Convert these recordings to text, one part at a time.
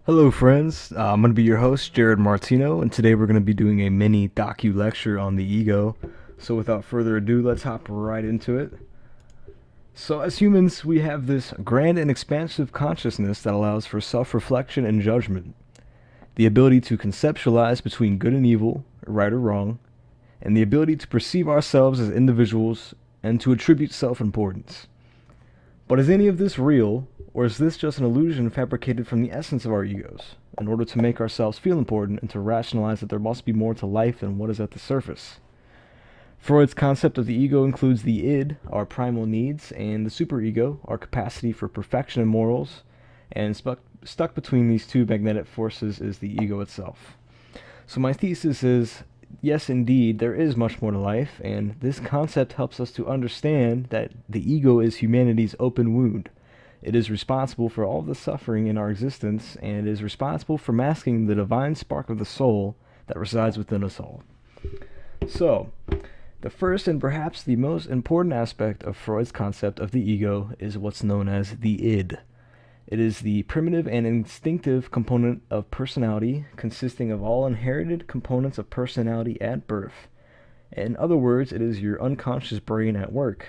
Hello, friends. I'm going to be your host, Jared Martino, and today we're going to be doing a mini docu-lecture on the ego. So, without further ado, let's hop right into it. So, as humans, we have this grand and expansive consciousness that allows for self reflection and judgment, the ability to conceptualize between good and evil, right or wrong, and the ability to perceive ourselves as individuals and to attribute self importance. But is any of this real, or is this just an illusion fabricated from the essence of our egos, in order to make ourselves feel important and to rationalize that there must be more to life than what is at the surface? Freud's concept of the ego includes the id, our needs, and the superego, our capacity for perfection and morals, and stuck between these two magnetic forces is the ego itself. So my thesis is, yes, indeed, there is much more to life, and this concept helps us to understand that the ego is humanity's open wound. It is responsible for all the suffering in our existence, and it is responsible for masking the divine spark of the soul that resides within us all. So, the first and perhaps the most important aspect of Freud's concept of the ego is what's known as the id. It is the primitive and instinctive component of personality, consisting of all inherited components of personality at birth. In other words, it is your unconscious brain at work.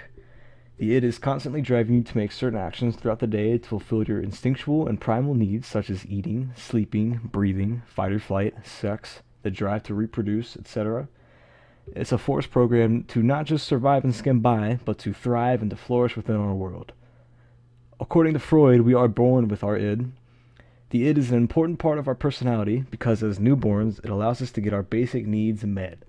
The id is constantly driving you to make certain actions throughout the day to fulfill your instinctual and primal needs such as eating, sleeping, breathing, fight or flight, sex, the drive to reproduce, etc. It's a force program to not just survive and skim by, but to thrive and to flourish within our world. According to Freud, we are born with our id. The id is an important part of our personality because as newborns, it allows us to get our basic needs met.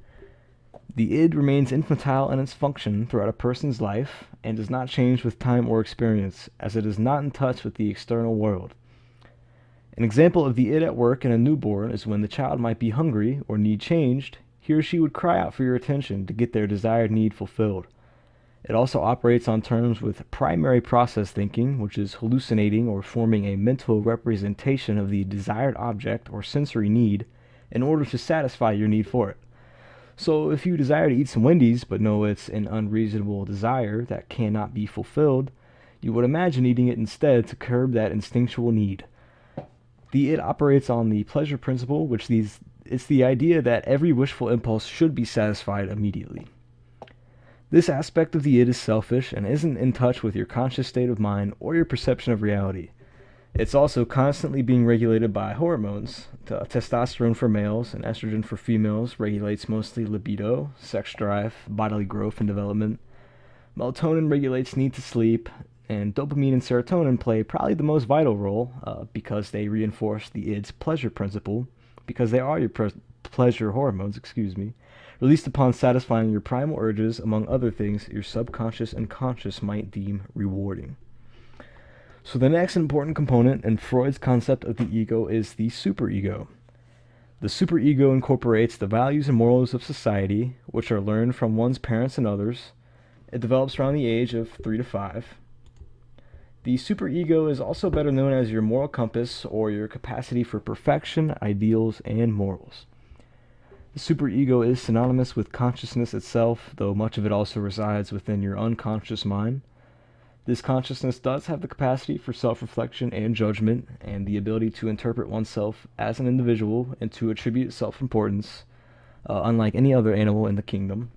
The id remains infantile in its function throughout a person's life and does not change with time or experience, as it is not in touch with the external world. An example of the id at work in a newborn is when the child might be hungry or need changed, he or she would cry out for your attention to get their desired need fulfilled. It also operates on terms with primary process thinking, which is hallucinating or forming a mental representation of the desired object or sensory need in order to satisfy your need for it. So if you desire to eat some Wendy's but know it's an unreasonable desire that cannot be fulfilled, you would imagine eating it instead to curb that instinctual need. The id operates on the pleasure principle, it's the idea that every wishful impulse should be satisfied immediately. This aspect of the id is selfish and isn't in touch with your conscious state of mind or your perception of reality. It's also constantly being regulated by hormones. Testosterone for males and estrogen for females regulates mostly libido, sex drive, bodily growth and development. Melatonin regulates need to sleep, and dopamine and serotonin play probably the most vital role because they reinforce the id's pleasure principle, because they are your pleasure hormones, released upon satisfying your primal urges, among other things your subconscious and conscious might deem rewarding. So the next important component in Freud's concept of the ego is the superego. The superego incorporates the values and morals of society, which are learned from one's parents and others. It develops around the age of 3 to 5. The superego is also better known as your moral compass or your capacity for perfection, ideals, and morals. The superego is synonymous with consciousness itself, though much of it also resides within your unconscious mind. This consciousness does have the capacity for self-reflection and judgment, and the ability to interpret oneself as an individual and to attribute self-importance, unlike any other animal in the kingdom.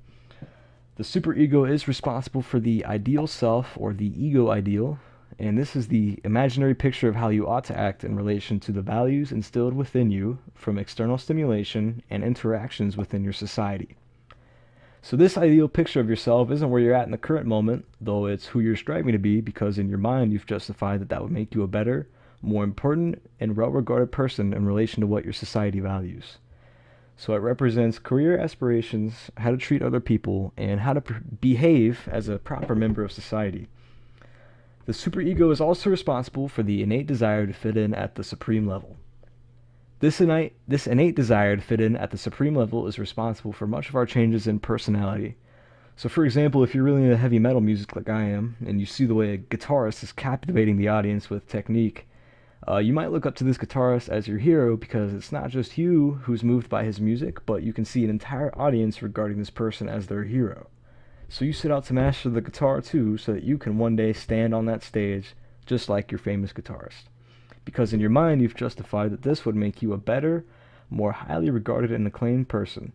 The superego is responsible for the ideal self, or the ego ideal, and this is the imaginary picture of how you ought to act in relation to the values instilled within you from external stimulation and interactions within your society. So this ideal picture of yourself isn't where you're at in the current moment, though it's who you're striving to be, because in your mind you've justified that would make you a better, more important, and well-regarded person in relation to what your society values. So it represents career aspirations, how to treat other people, and how to behave as a proper member of society. The superego is also responsible for the innate desire to fit in at the supreme level. This innate desire to fit in at the supreme level is responsible for much of our changes in personality. So for example, if you're really into heavy metal music like I am, and you see the way a guitarist is captivating the audience with technique, you might look up to this guitarist as your hero because it's not just you who's moved by his music, but you can see an entire audience regarding this person as their hero. So you set out to master the guitar too, so that you can one day stand on that stage just like your famous guitarist. because in your mind you've justified that this would make you a better, more highly regarded and acclaimed person.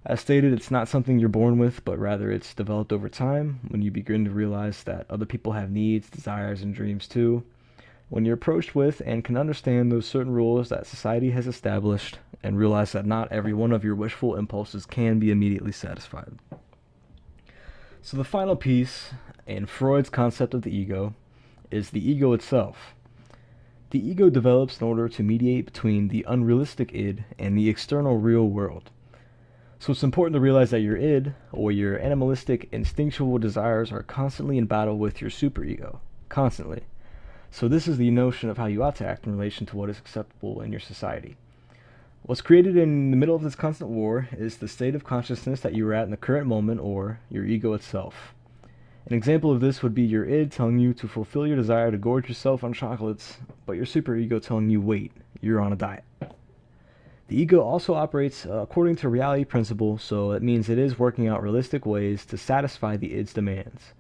As stated, it's not something you're born with, but rather it's developed over time when you begin to realize that other people have needs, desires, and dreams too. When you're approached with and can understand those certain rules that society has established and realize that not every one of your wishful impulses can be immediately satisfied. So the final piece in Freud's concept of the ego is the ego itself. The ego develops in order to mediate between the unrealistic id and the external real world. So it's important to realize that your id, or your animalistic, instinctual desires, are constantly in battle with your superego. Constantly. So this is the notion of how you ought to act in relation to what is acceptable in your society. What's created in the middle of this constant war is the state of consciousness that you are at in the current moment, or your ego itself. An example of this would be your id telling you to fulfill your desire to gorge yourself on chocolates, but your superego telling you, wait, you're on a diet. The ego also operates according to reality principle, so it means it is working out realistic ways to satisfy the id's demands.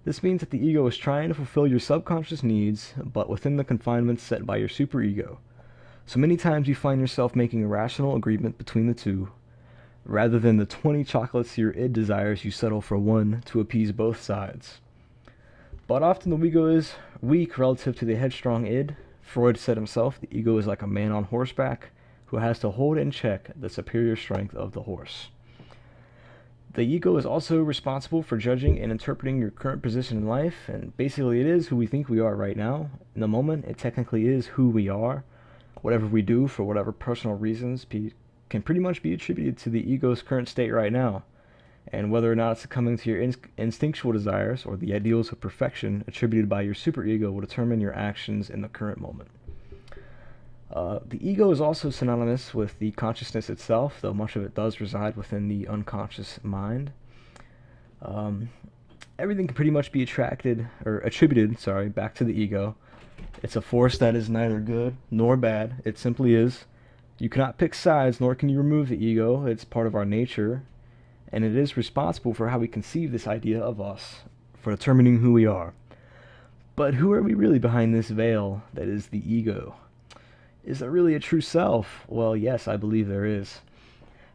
This means that the ego is trying to fulfill your subconscious needs, but within the confinements set by your superego. So many times you find yourself making a rational agreement between the two. Rather than the 20 chocolates your id desires, you settle for one to appease both sides. But often the ego is weak relative to the headstrong id. Freud said himself, the ego is like a man on horseback who has to hold in check the superior strength of the horse. The ego is also responsible for judging and interpreting your current position in life, and basically it is who we think we are right now. In the moment, it technically is who we are. Whatever we do for whatever personal reasons can pretty much be attributed to the ego's current state right now, and whether or not it's succumbing to your instinctual desires or the ideals of perfection attributed by your superego will determine your actions in the current moment. The ego is also synonymous with the consciousness itself, though much of it does reside within the unconscious mind. Everything can pretty much be attributed back to the ego. It's a force that is neither good nor bad. It simply is. You cannot pick sides, nor can you remove the ego. It's part of our nature, and it is responsible for how we conceive this idea of us, for determining who we are. But who are we really behind this veil that is the ego? Is there really a true self? Well, yes, I believe there is.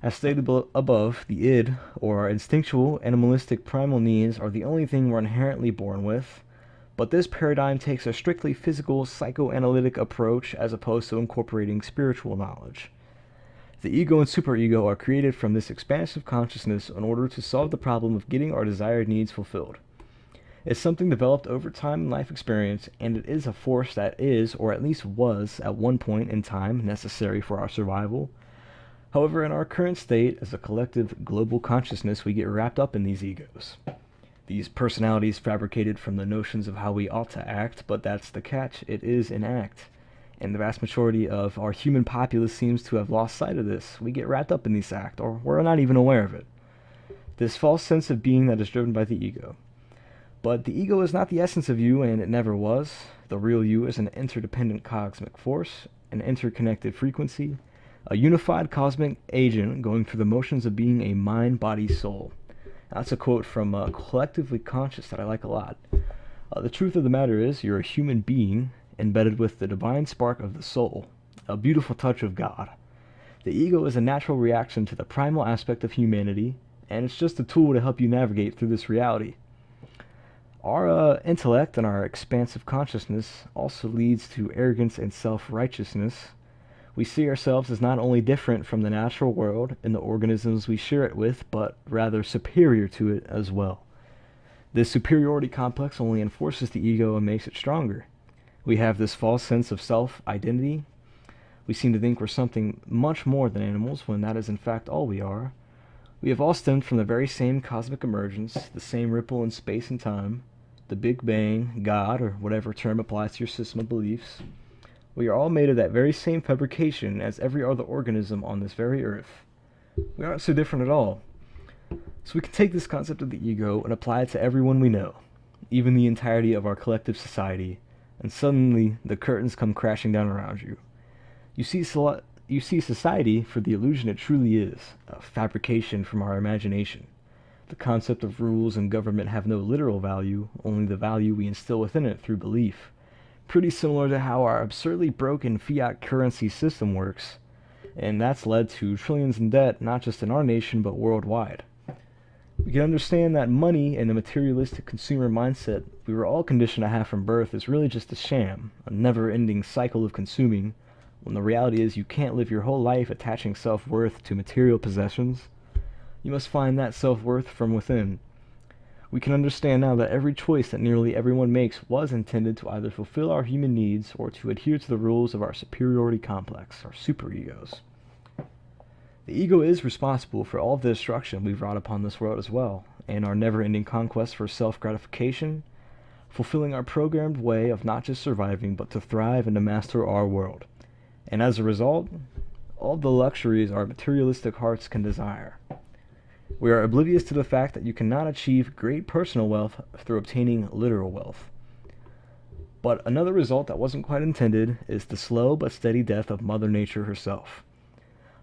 As stated above, the id, or our instinctual, animalistic, primal needs, are the only thing we're inherently born with, but this paradigm takes a strictly physical, psychoanalytic approach as opposed to incorporating spiritual knowledge. The ego and superego are created from this expansive consciousness in order to solve the problem of getting our desired needs fulfilled. It's something developed over time and life experience, and it is a force that is, or at least was, at one point in time, necessary for our survival. However, in our current state, as a collective global consciousness, we get wrapped up in these egos. These personalities fabricated from the notions of how we ought to act, but that's the catch, it is an act. And the vast majority of our human populace seems to have lost sight of this. We get wrapped up in this act, or we're not even aware of it. This false sense of being that is driven by the ego. But the ego is not the essence of you, and it never was. The real you is an interdependent cosmic force, an interconnected frequency, a unified cosmic agent going through the motions of being a mind, body, soul. That's a quote from Collectively Conscious that I like a lot. The truth of the matter is, you're a human being embedded with the divine spark of the soul, a beautiful touch of God. The ego is a natural reaction to the primal aspect of humanity, and it's just a tool to help you navigate through this reality. Our intellect and our expansive consciousness also leads to arrogance and self-righteousness. We see ourselves as not only different from the natural world and the organisms we share it with, but rather superior to it as well. This superiority complex only enforces the ego and makes it stronger. We have this false sense of self-identity. We seem to think we're something much more than animals, when that is in fact all we are. We have all stemmed from the very same cosmic emergence, the same ripple in space and time, the Big Bang, God, or whatever term applies to your system of beliefs. We are all made of that very same fabrication as every other organism on this very earth. We aren't so different at all. So we can take this concept of the ego and apply it to everyone we know, even the entirety of our collective society, and suddenly the curtains come crashing down around you. You see society for the illusion it truly is, a fabrication from our imagination. The concept of rules and government have no literal value, only the value we instill within it through belief. pretty similar to how our absurdly broken fiat currency system works, and that's led to trillions in debt, not just in our nation, but worldwide. We can understand that money and the materialistic consumer mindset we were all conditioned to have from birth is really just a sham, a never-ending cycle of consuming, when the reality is you can't live your whole life attaching self-worth to material possessions. You must find that self-worth from within. We can understand now that every choice that nearly everyone makes was intended to either fulfill our human needs or to adhere to the rules of our superiority complex, our superegos. The ego is responsible for all of the destruction we've wrought upon this world as well, and our never-ending conquest for self-gratification, fulfilling our programmed way of not just surviving, but to thrive and to master our world. And as a result, all the luxuries our materialistic hearts can desire. We are oblivious to the fact that you cannot achieve great personal wealth through obtaining literal wealth. But another result that wasn't quite intended is the slow but steady death of Mother Nature herself.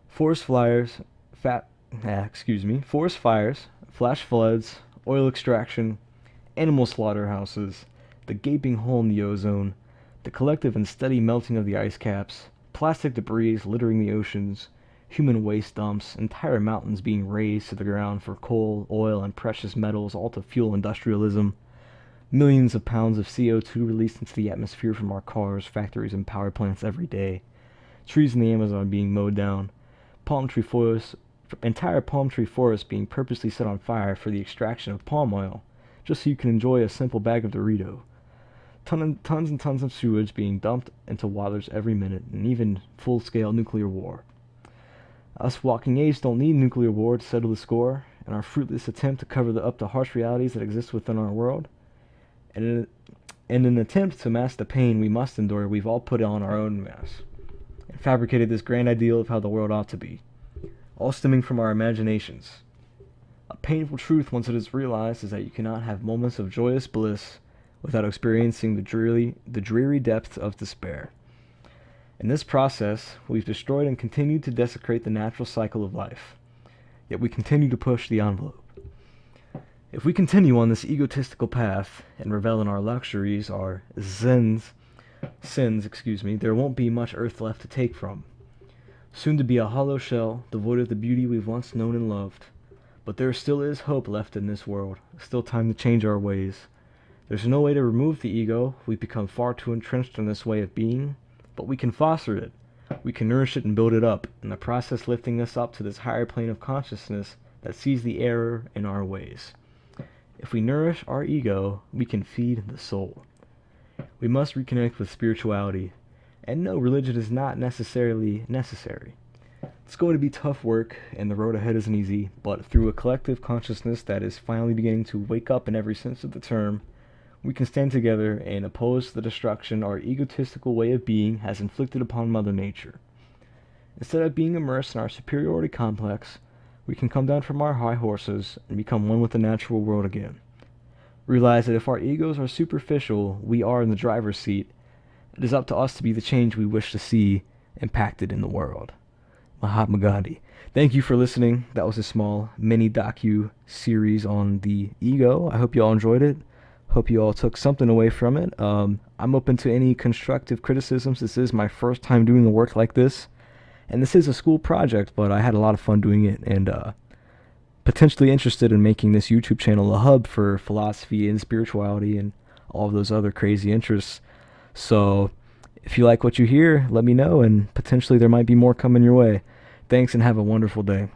Forest fires, flash floods, oil extraction, animal slaughterhouses, the gaping hole in the ozone, the collective and steady melting of the ice caps, plastic debris littering the oceans, human waste dumps, entire mountains being razed to the ground for coal, oil, and precious metals, all to fuel industrialism, millions of pounds of CO2 released into the atmosphere from our cars, factories, and power plants every day, trees in the Amazon being mowed down, entire palm tree forests being purposely set on fire for the extraction of palm oil, just so you can enjoy a simple bag of Dorito. Tons and tons of sewage being dumped into waters every minute, and even full-scale nuclear war. Us walking apes don't need nuclear war to settle the score, and our fruitless attempt to cover up the harsh realities that exist within our world. And in an attempt to mask the pain we must endure, we've all put on our own mask, and fabricated this grand ideal of how the world ought to be, all stemming from our imaginations. A painful truth, once it is realized, is that you cannot have moments of joyous bliss without experiencing the dreary depths of despair. In this process, we've destroyed and continued to desecrate the natural cycle of life, yet we continue to push the envelope. If we continue on this egotistical path and revel in our luxuries, our sins, there won't be much earth left to take from. Soon to be a hollow shell, devoid of the beauty we've once known and loved. But there still is hope left in this world, still time to change our ways. There's no way to remove the ego. We've become far too entrenched in this way of being, but we can foster it. We can nourish it and build it up, in the process lifting us up to this higher plane of consciousness that sees the error in our ways. If we nourish our ego, we can feed the soul. We must reconnect with spirituality, and no, religion is not necessarily necessary. It's going to be tough work, and the road ahead isn't easy, but through a collective consciousness that is finally beginning to wake up in every sense of the term, we can stand together and oppose the destruction our egotistical way of being has inflicted upon Mother Nature. Instead of being immersed in our superiority complex, we can come down from our high horses and become one with the natural world again. Realize that if our egos are superficial, we are in the driver's seat. It is up to us to be the change we wish to see impacted in the world. Mahatma Gandhi. Thank you for listening. That was a small mini docu-series on the ego. I hope you all enjoyed it. Hope you all took something away from it. I'm open to any constructive criticisms. This is my first time doing a work like this. And this is a school project, but I had a lot of fun doing it, and potentially interested in making this YouTube channel a hub for philosophy and spirituality and all of those other crazy interests. So if you like what you hear, let me know, and potentially there might be more coming your way. Thanks, and have a wonderful day.